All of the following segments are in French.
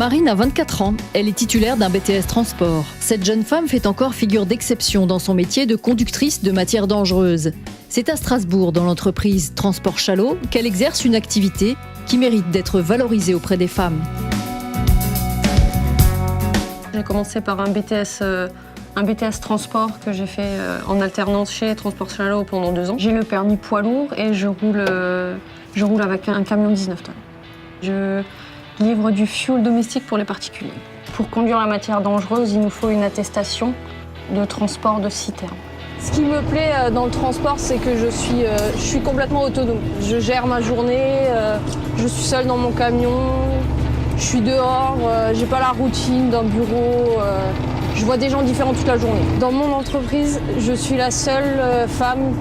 Marine a 24 ans, elle est titulaire d'un BTS Transport. Cette jeune femme fait encore figure d'exception dans son métier de conductrice de matières dangereuses. C'est à Strasbourg, dans l'entreprise Transport Chalot, qu'elle exerce une activité qui mérite d'être valorisée auprès des femmes. J'ai commencé par un BTS Transport que j'ai fait en alternance chez Transport Chalot pendant 2 ans. J'ai le permis poids lourd et je roule avec un camion 19 tonnes. Je livre du fuel domestique pour les particuliers. Pour conduire la matière dangereuse, il nous faut une attestation de transport de citerne. Ce qui me plaît dans le transport, c'est que je suis complètement autonome. Je gère ma journée, je suis seule dans mon camion, je suis dehors, j'ai pas la routine d'un bureau, je vois des gens différents toute la journée. Dans mon entreprise, je suis la seule femme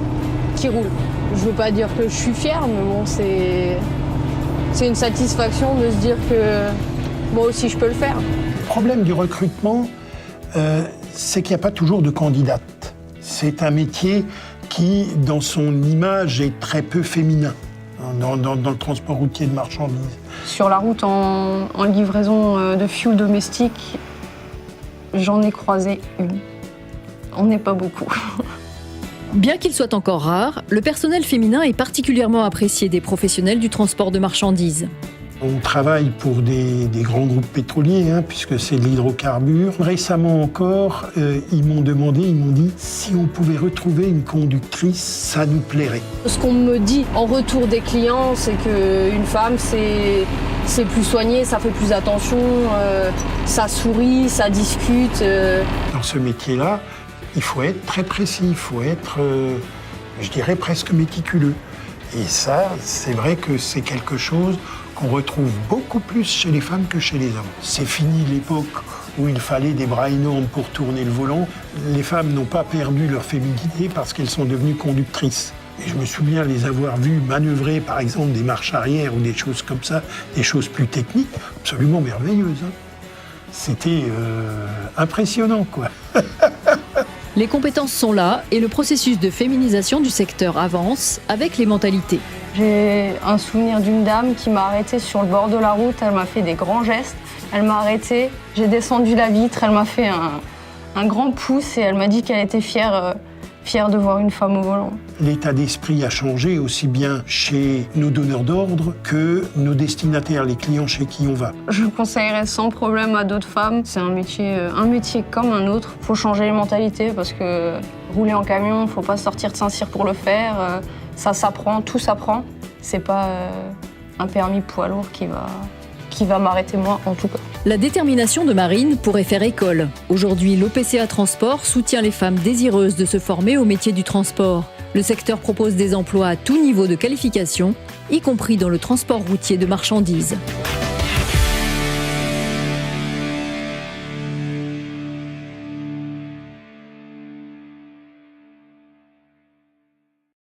qui roule. Je veux pas dire que je suis fière, mais bon, c'est une satisfaction de se dire que moi aussi je peux le faire. Le problème du recrutement, c'est qu'il n'y a pas toujours de candidates. C'est un métier qui, dans son image, est très peu féminin dans le transport routier de marchandises. Sur la route en livraison de fuel domestique, j'en ai croisé une. On n'est pas beaucoup. Bien qu'il soit encore rare, le personnel féminin est particulièrement apprécié des professionnels du transport de marchandises. On travaille pour des grands groupes pétroliers, puisque c'est de l'hydrocarbure. Récemment encore, ils m'ont dit si on pouvait retrouver une conductrice, ça nous plairait. Ce qu'on me dit en retour des clients, c'est qu'une femme, c'est plus soigné, ça fait plus attention, ça sourit, ça discute. Dans ce métier-là, il faut être très précis, il faut être, je dirais, presque méticuleux. Et ça, c'est vrai que c'est quelque chose qu'on retrouve beaucoup plus chez les femmes que chez les hommes. C'est fini l'époque où il fallait des bras énormes pour tourner le volant. Les femmes n'ont pas perdu leur féminité parce qu'elles sont devenues conductrices. Et je me souviens les avoir vues manœuvrer, par exemple, des marches arrière ou des choses comme ça, des choses plus techniques, absolument merveilleuses. C'était impressionnant, quoi. Les compétences sont là et le processus de féminisation du secteur avance avec les mentalités. J'ai un souvenir d'une dame qui m'a arrêtée sur le bord de la route, elle m'a fait des grands gestes, elle m'a arrêtée, j'ai descendu la vitre, elle m'a fait un grand pouce et elle m'a dit qu'elle était fière de voir une femme au volant. L'état d'esprit a changé aussi bien chez nos donneurs d'ordre que nos destinataires, les clients chez qui on va. Je le conseillerais sans problème à d'autres femmes. C'est un métier comme un autre. Il faut changer les mentalités parce que rouler en camion, il ne faut pas sortir de Saint-Cyr pour le faire. Ça s'apprend, tout s'apprend. C'est pas un permis poids lourd qui va m'arrêter moi, en tout cas. La détermination de Marine pourrait faire école. Aujourd'hui, l'OPCA Transport soutient les femmes désireuses de se former au métier du transport. Le secteur propose des emplois à tout niveau de qualification, y compris dans le transport routier de marchandises.